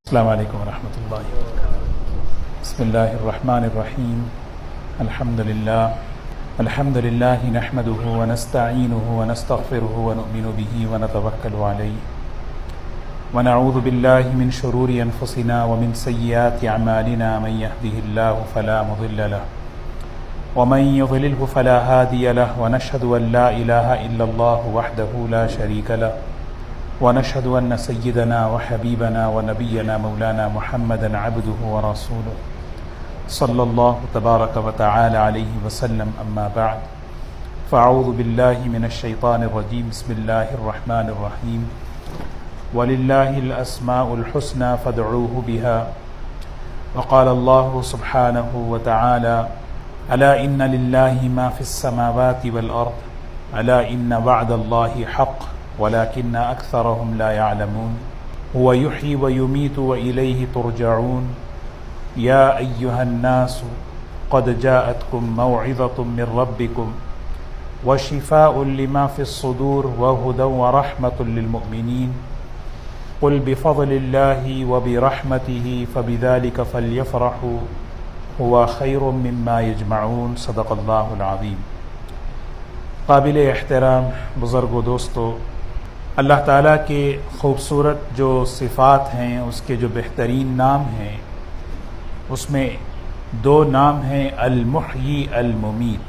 السلام علیکم ورحمۃ اللہ وبرکاتہ۔ بسم اللہ الرحمن الرحیم۔ الحمد للہ نحمده ونستعینه ونستغفره ونؤمن به ونتوکل علیہ ونعوذ باللہ من شرور انفسنا ومن سیئات اعمالنا من يهده الله فلا مضل له ومن يضلله فلا هادي له ونشهد ان لا اله الا الله وحده لا شريك له ونشهد أن سيدنا وحبيبنا ونبينا مولانا محمدا عبده ورسوله صلى الله تبارك وتعالى عليه وسلم أما بعد فأعوذ بالله من الشيطان الرجيم بسم الله الرحمن الرحيم ولله الأسماء الحسنى فادعوه بها وقال الله سبحانه وتعالى ألا إن لله ما في السماوات والأرض ألا إن وعد الله حق ولكن أكثرهم لا يعلمون هو يحيي ويميت وإليه ترجعون يا أيها الناس قد جاءتكم موعظة من ربكم وشفاء لما في الصدور وهدى ورحمة للمؤمنين قل بفضل الله وبرحمته فبذلك فليفرحوا هو خير مما يجمعون صدق الله العظيم۔ قابل احترام بزرگ و دوستو، اللہ تعالیٰ کے خوبصورت جو صفات ہیں، اس کے جو بہترین نام ہیں، اس میں دو نام ہیں المحیی الممیت۔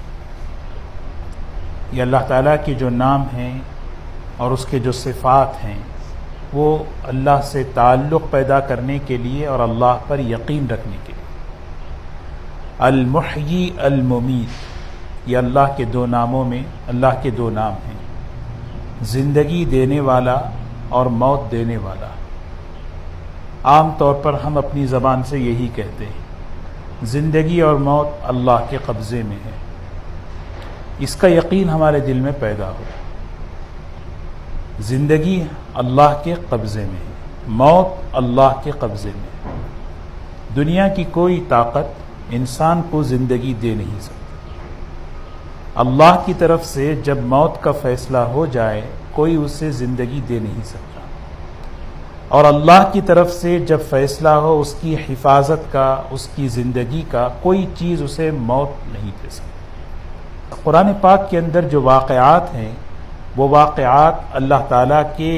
یہ اللہ تعالیٰ کے جو نام ہیں اور اس کے جو صفات ہیں وہ اللہ سے تعلق پیدا کرنے کے لیے اور اللہ پر یقین رکھنے کے لیے۔ المحیی الممیت، یہ اللہ کے دو ناموں میں اللہ کے دو نام ہیں، زندگی دینے والا اور موت دینے والا۔ عام طور پر ہم اپنی زبان سے یہی کہتے ہیں، زندگی اور موت اللہ کے قبضے میں ہے۔ اس کا یقین ہمارے دل میں پیدا ہو، زندگی اللہ کے قبضے میں ہے، موت اللہ کے قبضے میں ہے۔ دنیا کی کوئی طاقت انسان کو زندگی دے نہیں سکتی۔ اللہ کی طرف سے جب موت کا فیصلہ ہو جائے کوئی اسے زندگی دے نہیں سکتا، اور اللہ کی طرف سے جب فیصلہ ہو اس کی حفاظت کا، اس کی زندگی کا، کوئی چیز اسے موت نہیں دے سکتی۔ قرآن پاک کے اندر جو واقعات ہیں وہ واقعات اللہ تعالیٰ کے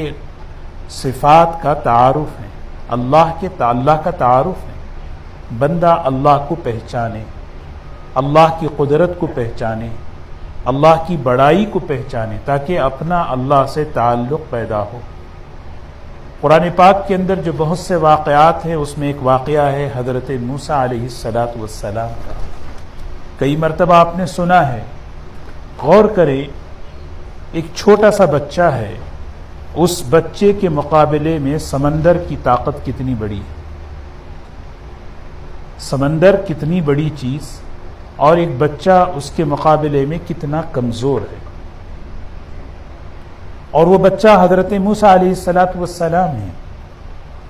صفات کا تعارف ہیں، اللہ کا تعارف ہے۔ بندہ اللہ کو پہچانے، اللہ کی قدرت کو پہچانے، اللہ کی بڑائی کو پہچانے، تاکہ اپنا اللہ سے تعلق پیدا ہو۔ قرآن پاک کے اندر جو بہت سے واقعات ہیں اس میں ایک واقعہ ہے حضرت موسیٰ علیہ السلام کا۔ کئی مرتبہ آپ نے سنا ہے، غور کریں، ایک چھوٹا سا بچہ ہے، اس بچے کے مقابلے میں سمندر کی طاقت کتنی بڑی ہے، سمندر کتنی بڑی چیز، اور ایک بچہ اس کے مقابلے میں کتنا کمزور ہے۔ اور وہ بچہ حضرت موسیٰ علیہ السلام ہے۔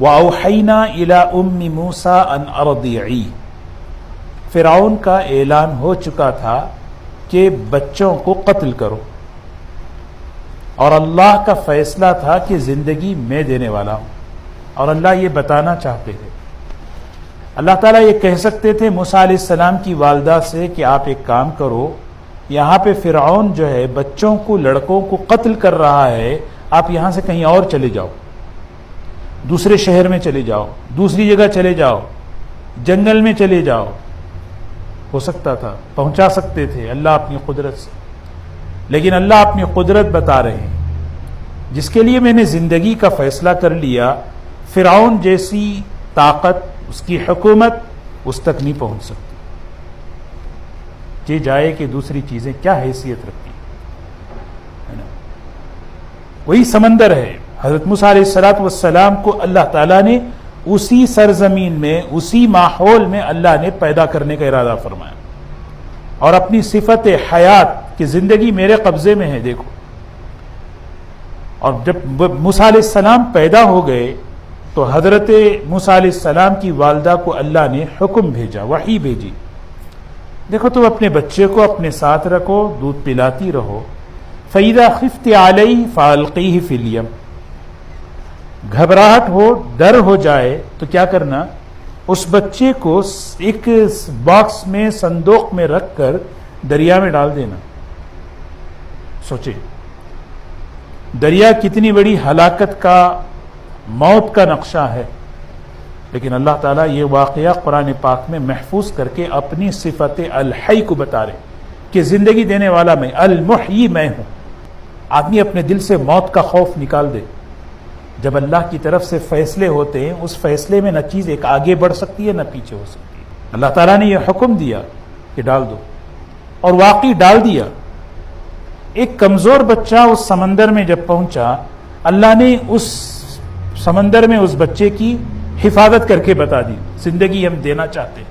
وَأَوْحَيْنَا إِلَىٰ أُمِّ مُوسَىٰ أَنْ أَرْضِعِيهِ، فرعون کا اعلان ہو چکا تھا کہ بچوں کو قتل کرو، اور اللہ کا فیصلہ تھا کہ زندگی میں دینے والا ہوں، اور اللہ یہ بتانا چاہتے تھے۔ اللہ تعالیٰ یہ کہہ سکتے تھے موسیٰ علیہ السلام کی والدہ سے کہ آپ ایک کام کرو، یہاں پہ فرعون جو ہے بچوں کو، لڑکوں کو قتل کر رہا ہے، آپ یہاں سے کہیں اور چلے جاؤ، دوسرے شہر میں چلے جاؤ، دوسری جگہ چلے جاؤ، جنگل میں چلے جاؤ۔ ہو سکتا تھا، پہنچا سکتے تھے اللہ اپنی قدرت سے، لیکن اللہ اپنی قدرت بتا رہے ہیں، جس کے لیے میں نے زندگی کا فیصلہ کر لیا، فرعون جیسی طاقت، اس کی حکومت اس تک نہیں پہنچ سکتی۔ یہ جائے کہ دوسری چیزیں کیا حیثیت رکھتی ہیں، وہی سمندر ہے۔ حضرت موسیٰ علیہ السلام کو اللہ تعالیٰ نے اسی سرزمین میں، اسی ماحول میں اللہ نے پیدا کرنے کا ارادہ فرمایا، اور اپنی صفت حیات کی زندگی میرے قبضے میں ہے، دیکھو۔ اور جب موسیٰ علیہ السلام پیدا ہو گئے تو حضرت موسیٰ علیہ السلام کی والدہ کو اللہ نے حکم بھیجا، وحی بھیجی، دیکھو تم اپنے بچے کو اپنے ساتھ رکھو، دودھ پلاتی رہو، فَإِذَا خِفْتِ عَلَيْهِ فَأَلْقِيهِ فِي الْيَمِّ، گھبراہٹ ہو، ڈر ہو جائے تو کیا کرنا؟ اس بچے کو ایک باکس میں، صندوق میں رکھ کر دریا میں ڈال دینا۔ سوچیں دریا کتنی بڑی ہلاکت کا، موت کا نقشہ ہے، لیکن اللہ تعالیٰ یہ واقعہ قرآن پاک میں محفوظ کر کے اپنی صفت الحی کو بتا رہے کہ زندگی دینے والا میں، المحیی میں ہوں۔ آدمی اپنے دل سے موت کا خوف نکال دے۔ جب اللہ کی طرف سے فیصلے ہوتے ہیں، اس فیصلے میں نہ چیز ایک آگے بڑھ سکتی ہے نہ پیچھے ہو سکتی ہے۔ اللہ تعالیٰ نے یہ حکم دیا کہ ڈال دو، اور واقعی ڈال دیا۔ ایک کمزور بچہ اس سمندر میں جب پہنچا، اللہ نے اس سمندر میں اس بچے کی حفاظت کر کے بتا دی، زندگی ہم دینا چاہتے ہیں،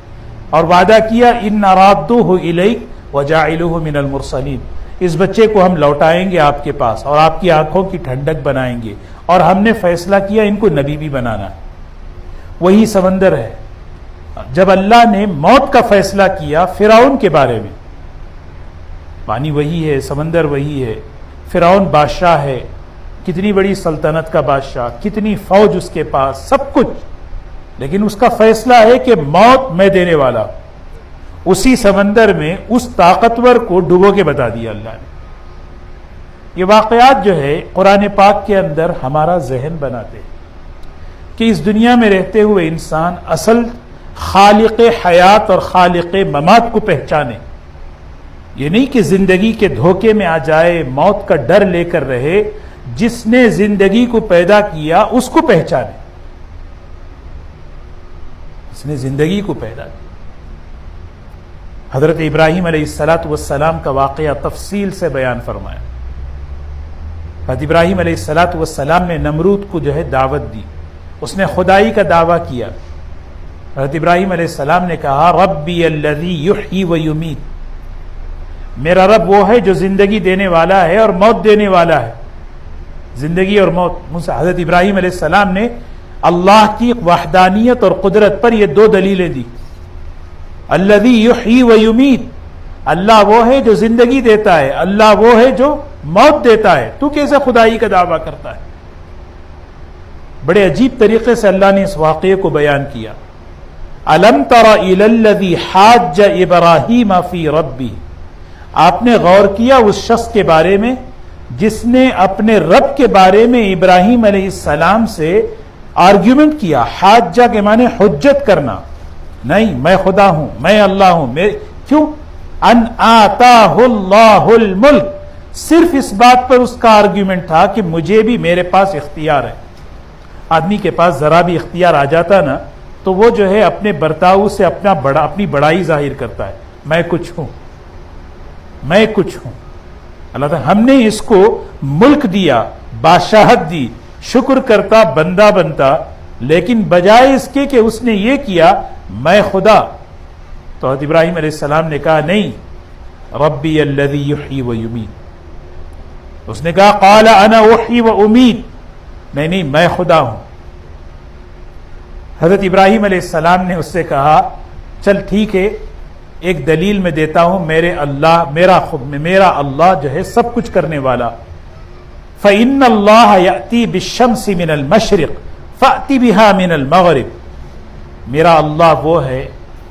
اور وعدہ کیا ان رادوہ الیک وجاعلوہ من المرسلین، اس بچے کو ہم لوٹائیں گے آپ کے پاس اور آپ کی آنکھوں کی ٹھنڈک بنائیں گے، اور ہم نے فیصلہ کیا ان کو نبی بھی بنانا ہے۔ وہی سمندر ہے جب اللہ نے موت کا فیصلہ کیا فرعون کے بارے میں۔ پانی وہی ہے، سمندر وہی ہے، فرعون بادشاہ ہے، کتنی بڑی سلطنت کا بادشاہ، کتنی فوج اس کے پاس، سب کچھ، لیکن اس کا فیصلہ ہے کہ موت میں دینے والا۔ اسی سمندر میں اس طاقتور کو ڈبو کے بتا دیا اللہ نے۔ یہ واقعات جو ہے قرآن پاک کے اندر ہمارا ذہن بناتے ہیں کہ اس دنیا میں رہتے ہوئے انسان اصل خالق حیات اور خالق ممات کو پہچانے۔ یہ نہیں کہ زندگی کے دھوکے میں آ جائے، موت کا ڈر لے کر رہے۔ جس نے زندگی کو پیدا کیا اس کو پہچانے، اس نے زندگی کو پیدا کیا۔ حضرت ابراہیم علیہ السلام کا واقعہ تفصیل سے بیان فرمایا۔ حضرت ابراہیم علیہ السلام نے نمرود کو جو ہے دعوت دی، اس نے خدائی کا دعویٰ کیا۔ حضرت ابراہیم علیہ السلام نے کہا ربی الذی یحیی و یمیت، میرا رب وہ ہے جو زندگی دینے والا ہے اور موت دینے والا ہے۔ زندگی اور موت، حضرت ابراہیم علیہ السلام نے اللہ کی وحدانیت اور قدرت پر یہ دو دلیلیں دی۔ الذی یحیی و یمیت، اللہ وہ ہے جو زندگی دیتا ہے، اللہ وہ ہے جو موت دیتا ہے، تو کیسے خدائی کا دعویٰ کرتا ہے؟ بڑے عجیب طریقے سے اللہ نے اس واقعے کو بیان کیا۔ الم تر الی الذی حاج ابراہیم فی ربہ، آپ نے غور کیا اس شخص کے بارے میں جس نے اپنے رب کے بارے میں ابراہیم علیہ السلام سے آرگیومنٹ کیا۔ حاجہ کے معنی حجت کرنا، نہیں میں خدا ہوں، میں اللہ ہوں، کیوں؟ ان آتاہ اللہ الملک، صرف اس بات پر اس کا آرگیومنٹ تھا کہ مجھے بھی میرے پاس اختیار ہے۔ آدمی کے پاس ذرا بھی اختیار آ جاتا نا تو وہ جو ہے اپنے برتاؤ سے اپنی بڑائی ظاہر کرتا ہے، میں کچھ ہوں، میں کچھ ہوں۔ اللہ تعالیٰ ہم نے اس کو ملک دیا، بادشاہت دی، شکر کرتا، بندہ بنتا، لیکن بجائے اس کے کہ اس نے یہ کیا میں خدا، تو حضرت ابراہیم علیہ السلام نے کہا نہیں، ربی الذی یحیی و یمیت۔ اس نے کہا قال انا احیی و امیت، نہیں میں خدا ہوں۔ حضرت ابراہیم علیہ السلام نے اس سے کہا چل ٹھیک ہے، ایک دلیل میں دیتا ہوں، میرا اللہ جو ہے سب کچھ کرنے والا۔ فَإِنَّ اللَّهَ يَأْتِي بِالشَّمْسِ مِنَ الْمَشْرِقِ فَأْتِ بِهَا مِنَ الْمَغْرِبِ، میرا اللہ وہ ہے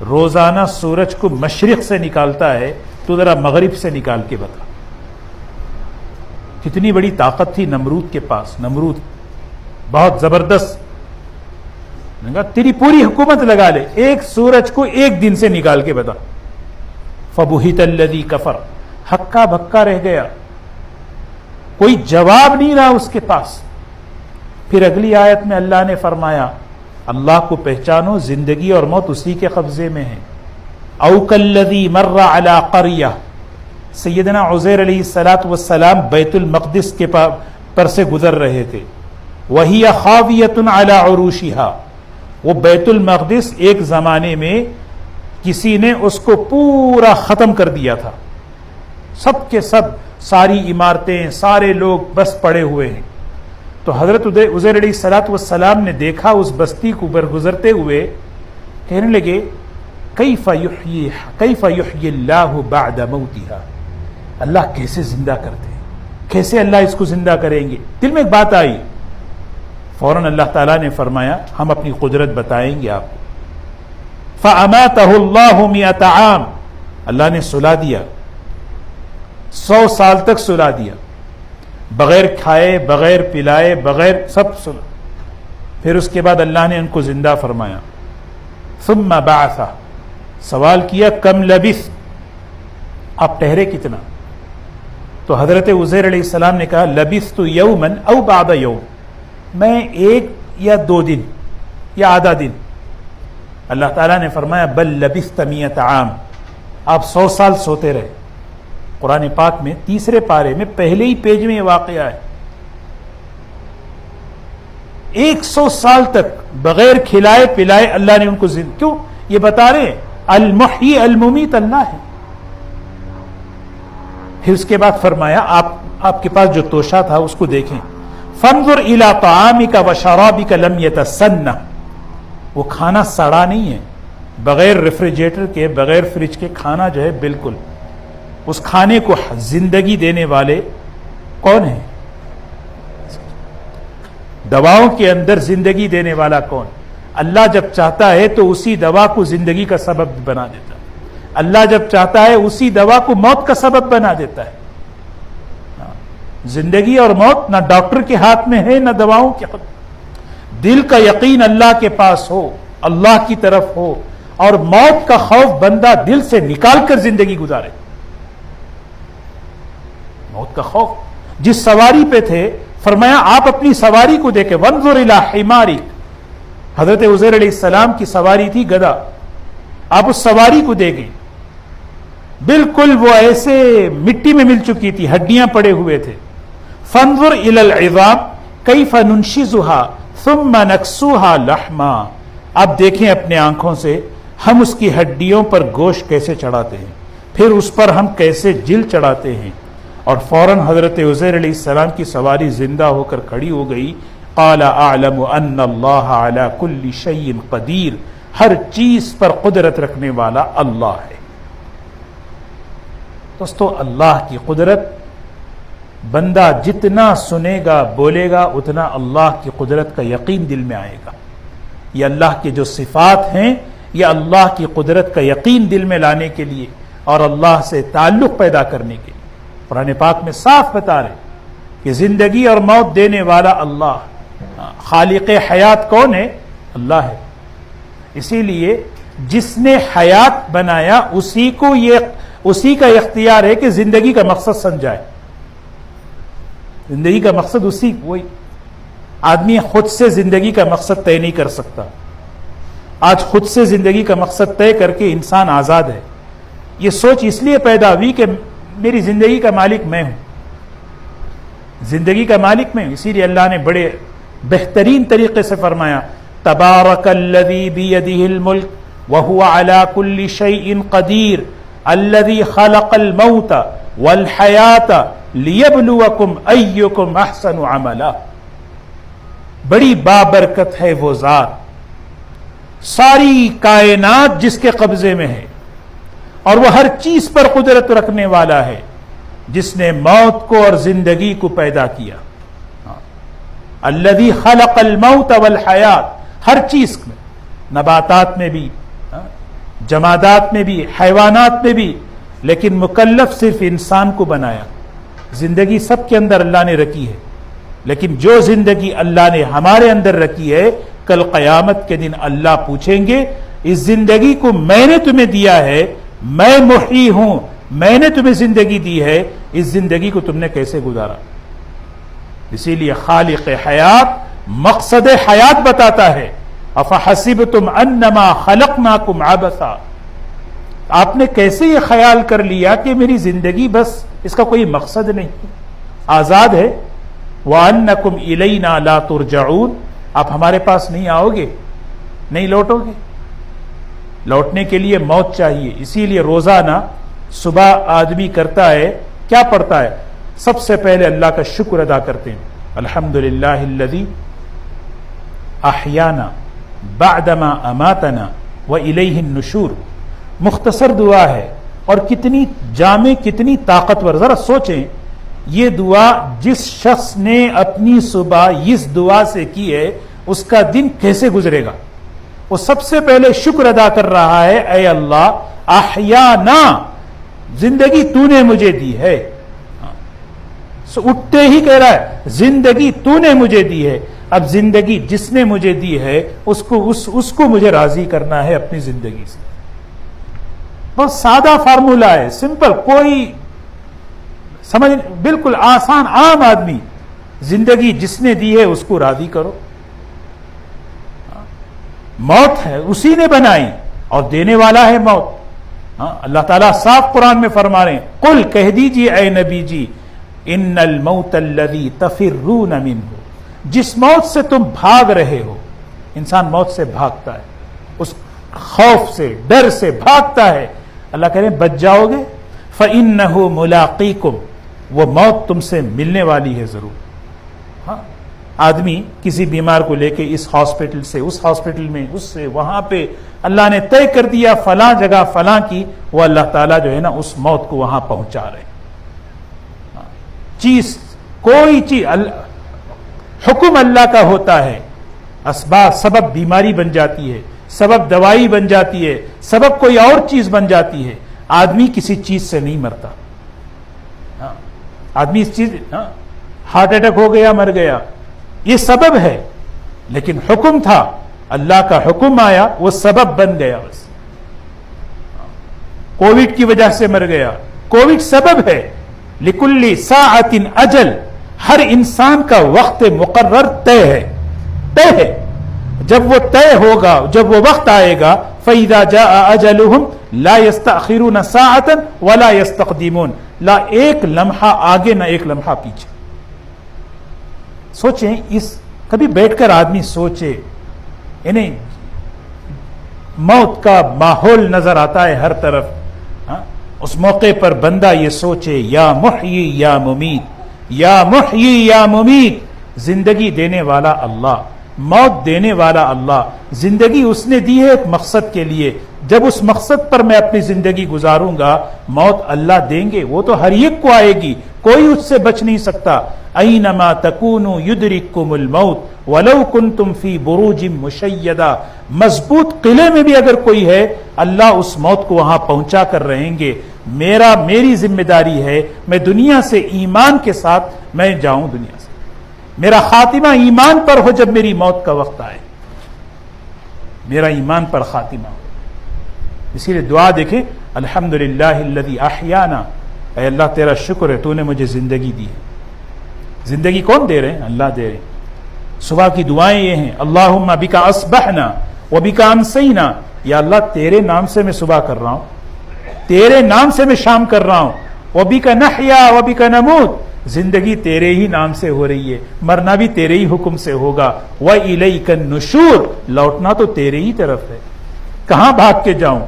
روزانہ سورج کو مشرق سے نکالتا ہے، تو ذرا مغرب سے نکال کے بتا۔ کتنی بڑی طاقت تھی نمرود کے پاس، نمرود بہت زبردست، تیری پوری حکومت لگا لے، ایک سورج کو ایک دن سے نکال کے بتا۔ فَبُهِتَ الَّذِي كَفَرَ، ہکا بھکا رہ گیا، کوئی جواب نہیں رہا اس کے پاس۔ پھر اگلی آیت میں اللہ نے فرمایا اللہ کو پہچانو، زندگی اور موت اسی کے قبضے میں ہے۔ اَوْ كَالَّذِي مَرَّ عَلَىٰ قَرْيَةٍ، سیدنا عزیر علیہ السلام بیت المقدس کے پر سے گزر رہے تھے، وَهِيَ خَاوِيَةٌ عَلَىٰ عُرُوشِهَا، وہ بیت المقدس ایک زمانے میں کسی نے اس کو پورا ختم کر دیا تھا، سب کے سب، ساری عمارتیں، سارے لوگ بس پڑے ہوئے ہیں۔ تو حضرت عزیر علیہ السلام نے دیکھا اس بستی کو گزرتے ہوئے، کہنے لگے کیف یحیی اللہ بعد موتہا، اللہ کیسے زندہ کرتے ہیں، کیسے اللہ اس کو زندہ کریں گے؟ دل میں ایک بات آئی، فوراً اللہ تعالیٰ نے فرمایا ہم اپنی قدرت بتائیں گے آپ کو. فَأَمَاتَهُ اللَّهُ مِئَةَ عَامٍ، اللہ نے سلا دیا، 100 سال تک سلا دیا، بغیر کھائے، بغیر پلائے، بغیر سب سلا. پھر اس کے بعد اللہ نے ان کو زندہ فرمایا. ثم بعث، سوال کیا کم لبثت، آپ ٹھہرے کتنا؟ تو حضرت عزیر علیہ السلام نے کہا لبثت یوما او بعد یوم، میں 1 یا 2 دن یا آدھا دن. اللہ تعالیٰ نے فرمایا بل لبثت 100 عام، آپ 100 سال سوتے رہے. قرآن پاک میں 3 پارے میں پہلے ہی پیج میں یہ واقعہ ہے. 100 سال تک بغیر کھلائے پلائے اللہ نے ان کو زندہ. کیوں؟ یہ بتا رہے المحیی الممیت اللہ ہے. پھر اس کے بعد فرمایا آپ کے پاس جو توشہ تھا اس کو دیکھیں. فانظر الی طعامک وشرابک لم یتسنہ، وہ کھانا سڑا نہیں ہے، بغیر ریفریجریٹر کے، بغیر فریج کے کھانا جو ہے بالکل. اس کھانے کو زندگی دینے والے کون ہیں؟ دواؤں کے اندر زندگی دینے والا کون؟ اللہ جب چاہتا ہے تو اسی دوا کو زندگی کا سبب بنا دیتا ہے. اللہ جب چاہتا ہے اسی دوا کو موت کا سبب بنا دیتا ہے. زندگی اور موت نہ ڈاکٹر کے ہاتھ میں ہے نہ دواؤں کے ہاتھ. دل کا یقین اللہ کے پاس ہو، اللہ کی طرف ہو، اور موت کا خوف بندہ دل سے نکال کر زندگی گزارے. موت کا خوف. جس سواری پہ تھے فرمایا آپ اپنی سواری کو دیکھیں. وانظر الی حمارک، حضرت عزیر علیہ السلام کی سواری تھی گدھا. آپ اس سواری کو دیکھیں، بالکل وہ ایسے مٹی میں مل چکی تھی، ہڈیاں پڑے ہوئے تھے. فانظر الی العظام کیف ننشزها ثم نکسوها لحما، آپ دیکھیں اپنے آنکھوں سے ہم اس کی ہڈیوں پر گوشت کیسے چڑھاتے ہیں، پھر اس پر ہم کیسے جلد چڑھاتے ہیں. اور فوراً حضرت عزیر علیہ السلام کی سواری زندہ ہو کر کھڑی ہو گئی. قال اعلم ان اللہ علی کل شیء قدیر، ہر چیز پر قدرت رکھنے والا اللہ ہے. دوستو اللہ کی قدرت، بندہ جتنا سنے گا بولے گا اتنا اللہ کی قدرت کا یقین دل میں آئے گا. یہ اللہ کے جو صفات ہیں یہ اللہ کی قدرت کا یقین دل میں لانے کے لیے اور اللہ سے تعلق پیدا کرنے کے لیے. قرآن پاک میں صاف بتا رہے کہ زندگی اور موت دینے والا اللہ. خالق حیات کون ہے؟ اللہ ہے. اسی لیے جس نے حیات بنایا اسی کا اختیار ہے کہ زندگی کا مقصد سمجھائے. زندگی کا مقصد وہی. آدمی خود سے زندگی کا مقصد طے نہیں کر سکتا. آج خود سے زندگی کا مقصد طے کر کے انسان آزاد ہے. یہ سوچ اس لیے پیدا ہوئی کہ میری زندگی کا مالک میں ہوں، زندگی کا مالک میں ہوں. اسی لیے اللہ نے بڑے بہترین طریقے سے فرمایا تبارک الذی بیدہ الملک وہو علی کل شیء قدیر الذی خلق الموت والحیات لیبلوکم ایکم احسن عملا. بڑی بابرکت ہے وہ ذات، ساری کائنات جس کے قبضے میں ہے اور وہ ہر چیز پر قدرت رکھنے والا ہے، جس نے موت کو اور زندگی کو پیدا کیا. الذی خلق الموت والحیات، ہر چیز میں، نباتات میں بھی، جمادات میں بھی، حیوانات میں بھی، لیکن مکلف صرف انسان کو بنایا. زندگی سب کے اندر اللہ نے رکھی ہے، لیکن جو زندگی اللہ نے ہمارے اندر رکھی ہے کل قیامت کے دن اللہ پوچھیں گے اس زندگی کو میں نے تمہیں دیا ہے، میں محیی ہوں، میں نے تمہیں زندگی دی ہے، اس زندگی کو تم نے کیسے گزارا. اسی لیے خالق حیات مقصد حیات بتاتا ہے. افحسبتم انما خلقناکم عبثا، آپ نے کیسے یہ خیال کر لیا کہ میری زندگی بس اس کا کوئی مقصد نہیں، آزاد ہے. وانکم الینا لا ترجعون، آپ ہمارے پاس نہیں آؤ گے، نہیں لوٹو گے. لوٹنے کے لیے موت چاہیے. اسی لیے روزانہ صبح آدمی کرتا ہے کیا پڑھتا ہے؟ سب سے پہلے اللہ کا شکر ادا کرتے ہیں. الحمدللہ الذی احیانا بعدما اماتنا والیہ النشور. مختصر دعا ہے اور کتنی جامع، کتنی طاقتور. ذرا سوچیں یہ دعا جس شخص نے اپنی صبح اس دعا سے کی ہے اس کا دن کیسے گزرے گا؟ وہ سب سے پہلے شکر ادا کر رہا ہے، اے اللہ احیانا، زندگی تو نے مجھے دی ہے. اٹھتے ہی کہہ رہا ہے زندگی تو نے مجھے دی ہے. اب زندگی جس نے مجھے دی ہے اس کو مجھے راضی کرنا ہے اپنی زندگی سے. بہت سادہ فارمولہ ہے، سمپل، کوئی سمجھ، بالکل آسان، عام آدمی. زندگی جس نے دی ہے اس کو راضی کرو. موت ہے اسی نے بنائی اور دینے والا ہے موت. اللہ تعالیٰ صاف قرآن میں فرما رہے ہیں، قل کہہ دیجیے اے نبی جی، ان الموت الذی تفرون منہ، جس موت سے تم بھاگ رہے ہو. انسان موت سے بھاگتا ہے، اس خوف سے، ڈر سے بھاگتا ہے. اللہ کہہ رہے ہیں بچ جاؤ گے، فإنہ ملاقیکم، وہ موت تم سے ملنے والی ہے ضرور. آدمی کسی بیمار کو لے کے اس ہاسپٹل سے اس ہاسپٹل میں، اس سے وہاں پہ، اللہ نے طے کر دیا فلاں جگہ فلاں کی، وہ اللہ تعالیٰ جو ہے نا اس موت کو وہاں پہنچا رہے. چیز، کوئی چیز، حکم اللہ کا ہوتا ہے. اسباب، سبب بیماری بن جاتی ہے، سبب دوائی بن جاتی ہے، سبب کوئی اور چیز بن جاتی ہے. آدمی کسی چیز سے نہیں مرتا. آدمی اس چیز، ہارٹ اٹیک ہو گیا مر گیا، یہ سبب ہے، لیکن حکم تھا، اللہ کا حکم آیا، وہ سبب بن گیا. بس کووڈ کی وجہ سے مر گیا، کووڈ سبب ہے. لکل ساعت اجل، ہر انسان کا وقت مقرر طے ہے. جب وہ طے ہوگا، جب وہ وقت آئے گا، فَإِذَا جَاءَ أَجَلُهُمْ لَا يَسْتَأْخِرُونَ سَاعَةً وَلَا يَسْتَقْدِمُونَ، لا ایک لمحہ آگے نہ ایک لمحہ پیچھے. سوچیں، اس کبھی بیٹھ کر آدمی سوچے، یعنی موت کا ماحول نظر آتا ہے ہر طرف. اس موقع پر بندہ یہ سوچے، یا محیی یا ممیت، یا محیی یا ممیت، زندگی دینے والا اللہ، موت دینے والا اللہ. زندگی اس نے دی ہے ایک مقصد کے لیے. جب اس مقصد پر میں اپنی زندگی گزاروں گا، موت اللہ دیں گے، وہ تو ہر ایک کو آئے گی، کوئی اس سے بچ نہیں سکتا. اینما تکونوا یدرککم الموت ولو کنتم فی بروج مشیدہ، مضبوط قلعے میں بھی اگر کوئی ہے، اللہ اس موت کو وہاں پہنچا کر رہیں گے. میری ذمہ داری ہے، میں دنیا سے ایمان کے ساتھ میں جاؤں، دنیا سے میرا خاتمہ ایمان پر ہو. جب میری موت کا وقت آئے میرا ایمان پر خاتمہ ہو. اسی لیے دعا دیکھیں، الحمدللہ الذی احیانا، اے اللہ تیرا شکر ہے تو نے مجھے زندگی دی ہے. زندگی کون دے رہے ہیں؟ اللہ دے رہے ہیں. صبح کی دعائیں یہ ہیں، اللہم بک اصبحنا وبک امسینا، یا اللہ تیرے نام سے میں صبح کر رہا ہوں، تیرے نام سے میں شام کر رہا ہوں. وبک نحیا وبک نموت، زندگی تیرے ہی نام سے ہو رہی ہے، مرنا بھی تیرے ہی حکم سے ہوگا. وَإِلَيْكَ النُّشُورُ، لوٹنا تو تیرے ہی طرف ہے، کہاں بھاگ کے جاؤں؟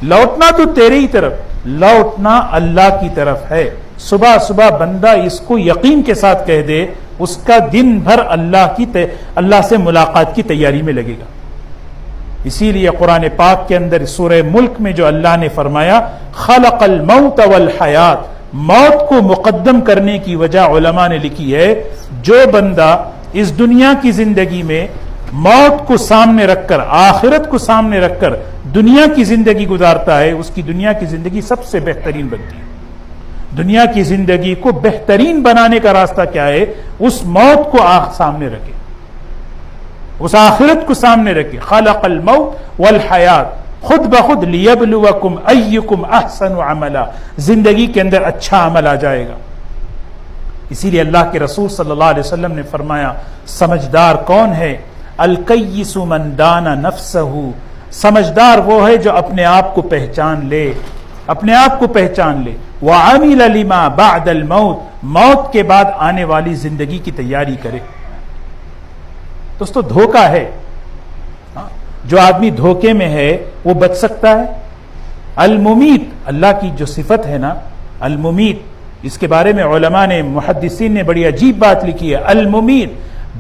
لوٹنا تو تیرے ہی طرف، لوٹنا اللہ کی طرف ہے. صبح صبح بندہ اس کو یقین کے ساتھ کہہ دے، اس کا دن بھر اللہ سے ملاقات کی تیاری میں لگے گا. اسی لیے قرآن پاک کے اندر سورہ ملک میں جو اللہ نے فرمایا، خلق الموت والحیات، موت کو مقدم کرنے کی وجہ علماء نے لکھی ہے، جو بندہ اس دنیا کی زندگی میں موت کو سامنے رکھ کر، آخرت کو سامنے رکھ کر دنیا کی زندگی گزارتا ہے، اس کی دنیا کی زندگی سب سے بہترین بنتی ہے. دنیا کی زندگی کو بہترین بنانے کا راستہ کیا ہے؟ اس موت کو سامنے رکھے، اس آخرت کو سامنے رکھے. خلق الموت والحیات خود بخود لیبلوکم ایکم احسن عملا، زندگی کے اندر اچھا عمل آ جائے گا. اسی لیے اللہ کے رسول صلی اللہ علیہ وسلم نے فرمایا، سمجھدار کون ہے؟ الکیس من دان نفسہ، سمجھدار وہ ہے جو اپنے آپ کو پہچان لے، اپنے آپ کو پہچان لے. وعمل لما بعد الموت، موت کے بعد آنے والی زندگی کی تیاری کرے. دوستو دھوکہ ہے، جو آدمی دھوکے میں ہے وہ بچ سکتا ہے. الممیت، اللہ کی جو صفت ہے نا الممیت، اس کے بارے میں علماء نے، محدثین نے بڑی عجیب بات لکھی ہے. الممیت،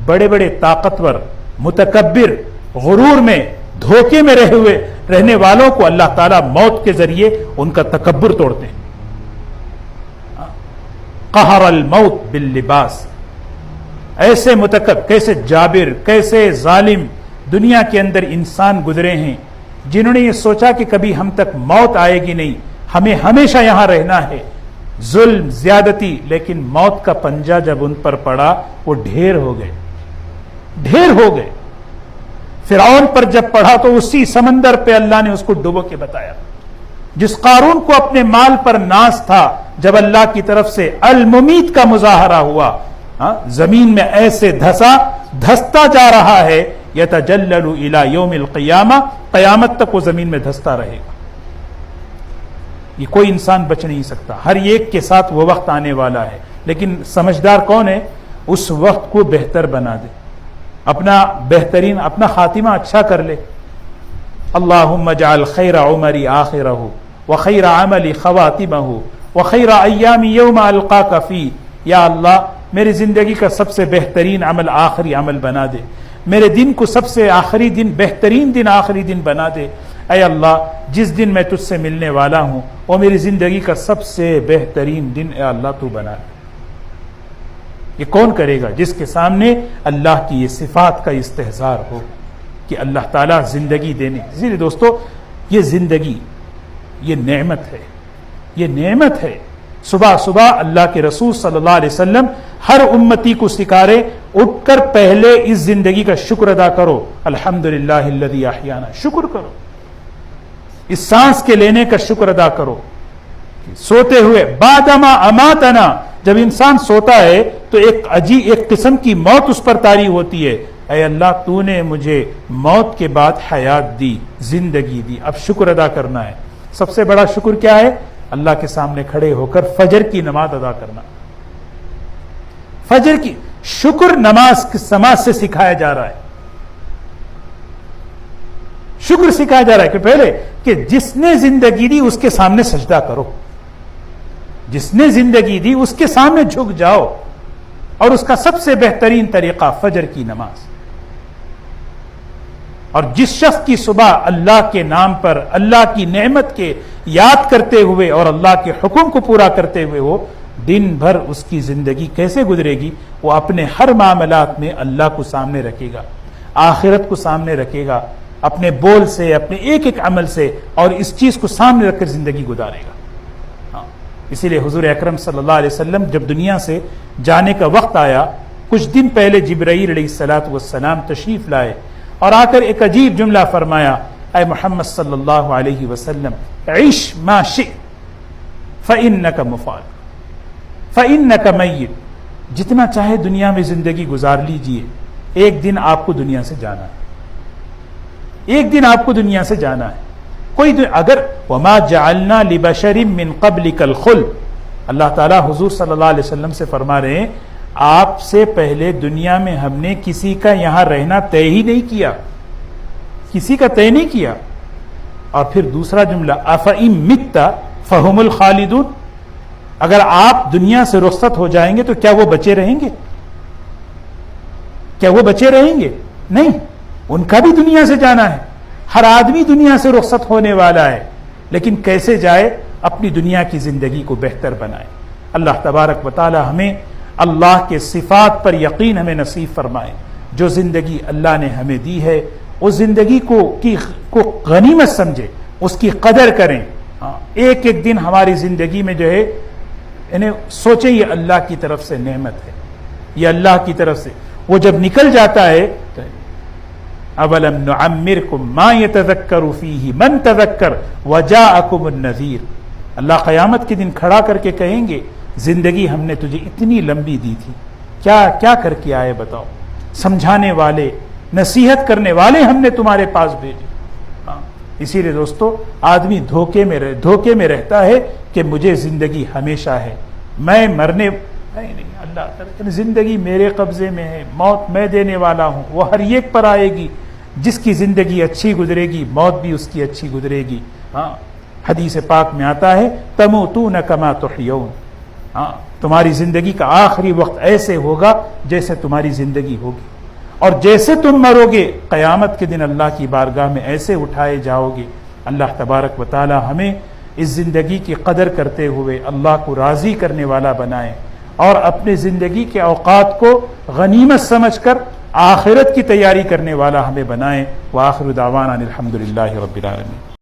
بڑے بڑے طاقتور، متکبر، غرور میں، دھوکے میں رہنے والوں کو اللہ تعالیٰ موت کے ذریعے ان کا تکبر توڑتے ہیں. قہر الموت باللباس. ایسے متکبر، کیسے جابر، کیسے ظالم دنیا کے اندر انسان گزرے ہیں جنہوں نے یہ سوچا کہ کبھی ہم تک موت آئے گی نہیں، ہمیں ہمیشہ یہاں رہنا ہے. ظلم، زیادتی، لیکن موت کا پنجہ جب ان پر پڑا وہ ڈھیر ہو گئے، ڈھیر ہو گئے. فرعون پر جب پڑھا تو اسی سمندر پہ اللہ نے اس کو ڈبو کے بتایا. جس قارون کو اپنے مال پر ناز تھا، جب اللہ کی طرف سے الممیت کا مظاہرہ ہوا، زمین میں ایسے دھستا جا رہا ہے، یتجلل الی یوم القیامہ، قیامت تک وہ زمین میں دھستا رہے گا. یہ کوئی انسان بچ نہیں سکتا. ہر ایک کے ساتھ وہ وقت آنے والا ہے، لیکن سمجھدار کون ہے؟ اس وقت کو بہتر بنا دے، اپنا خاتمہ اچھا کر لے. اللہم اجعل خیر عمری آخرہ وخیر عملی خواتمہ وخیر ایامی یوم القاک فی. یا اللہ میری زندگی کا سب سے بہترین عمل آخری عمل بنا دے، میرے دن کو سب سے آخری دن، بہترین دن آخری دن بنا دے. اے اللہ جس دن میں تجھ سے ملنے والا ہوں وہ میری زندگی کا سب سے بہترین دن اے اللہ تو بنا دے. یہ کون کرے گا؟ جس کے سامنے اللہ کی یہ صفات کا استحضار ہو کہ اللہ تعالیٰ زندگی دینے. اسی لیے دوستو یہ زندگی یہ نعمت ہے، یہ نعمت ہے. صبح صبح اللہ کے رسول صلی اللہ علیہ وسلم ہر امتی کو سکھارے، اٹھ کر پہلے اس زندگی کا شکر ادا کرو. الحمدللہ الذی احیانا، شکر کرو، اس سانس کے لینے کا شکر ادا کرو. سوتے ہوئے بعدما اماتنا، جب انسان سوتا ہے تو ایک قسم کی موت اس پر طاری ہوتی ہے. اے اللہ تو نے مجھے موت کے بعد حیات دی، زندگی دی، اب شکر ادا کرنا ہے. سب سے بڑا شکر کیا ہے؟ اللہ کے سامنے کھڑے ہو کر فجر کی نماز ادا کرنا. فجر کی شکر نماز سماج سے سکھایا جا رہا ہے. شکر سکھایا جا رہا ہے کہ پہلے کہ جس نے زندگی دی اس کے سامنے سجدہ کرو، جس نے زندگی دی اس کے سامنے جھک جاؤ. اور اس کا سب سے بہترین طریقہ فجر کی نماز. اور جس شخص کی صبح اللہ کے نام پر، اللہ کی نعمت کے یاد کرتے ہوئے اور اللہ کے حکم کو پورا کرتے ہوئے وہ دن بھر اس کی زندگی کیسے گزرے گی؟ وہ اپنے ہر معاملات میں اللہ کو سامنے رکھے گا، آخرت کو سامنے رکھے گا، اپنے بول سے، اپنے ایک ایک عمل سے، اور اس چیز کو سامنے رکھ کر زندگی گزارے گا. اسی لیے حضور اکرم صلی اللہ علیہ وسلم جب دنیا سے جانے کا وقت آیا، کچھ دن پہلے جبرائیل علیہ السلام تشریف لائے اور آ کر ایک عجیب جملہ فرمایا: اے محمد صلی اللہ علیہ وسلم، عیش ما شئت فإنک مفارق فإنک میت. جتنا چاہے دنیا میں زندگی گزار لیجئے، ایک دن آپ کو دنیا سے جانا ہے، ایک دن آپ کو دنیا سے جانا ہے. اگر وما جعلنا لبشر من قبلک الخلد، اللہ تعالیٰ حضور صلی اللہ علیہ وسلم سے فرما رہے ہیں آپ سے پہلے دنیا میں ہم نے کسی کا یہاں رہنا طے ہی نہیں کیا، کسی کا طے نہیں کیا. اور پھر دوسرا جملہ افإن مت فهم الخالدون، اگر آپ دنیا سے رخصت ہو جائیں گے تو کیا وہ بچے رہیں گے؟ کیا وہ بچے رہیں گے؟ نہیں، ان کا بھی دنیا سے جانا ہے. ہر آدمی دنیا سے رخصت ہونے والا ہے، لیکن کیسے جائے؟ اپنی دنیا کی زندگی کو بہتر بنائے. اللہ تبارک و تعالی ہمیں اللہ کے صفات پر یقین ہمیں نصیب فرمائے. جو زندگی اللہ نے ہمیں دی ہے اس زندگی کو غنیمت سمجھے، اس کی قدر کریں. ایک ایک دن ہماری زندگی میں جو ہے انہیں سوچیں یہ اللہ کی طرف سے نعمت ہے، یہ اللہ کی طرف سے. وہ جب نکل جاتا ہے تو اولم نعمرکم ما یتذکر فیہ من تذکر وجاءکم النذیر. اللہ قیامت کے دن کھڑا کر کے کہیں گے زندگی ہم نے تجھے اتنی لمبی دی تھی، کیا کیا کر کے آئے بتاؤ؟ سمجھانے والے، نصیحت کرنے والے ہم نے تمہارے پاس بھیجے. اسی لیے دوستو آدمی دھوکے میں رہتا ہے کہ مجھے زندگی ہمیشہ ہے، میں مرنے نہیں. اللہ تعالیٰ زندگی میرے قبضے میں ہے، موت میں دینے والا ہوں، وہ ہر ایک پر آئے گی. جس کی زندگی اچھی گزرے گی موت بھی اس کی اچھی گزرے گی. حدیث پاک میں آتا ہے تموتون کما تحیون، تمہاری زندگی کا آخری وقت ایسے ہوگا جیسے تمہاری زندگی ہوگی، اور جیسے تم مرو گے قیامت کے دن اللہ کی بارگاہ میں ایسے اٹھائے جاؤ گے. اللہ تبارک و تعالی ہمیں اس زندگی کی قدر کرتے ہوئے اللہ کو راضی کرنے والا بنائے، اور اپنے زندگی کے اوقات کو غنیمت سمجھ کر آخرت کی تیاری کرنے والا ہمیں بنائیں۔ وآخر دعوانا الحمدللہ رب العالمین۔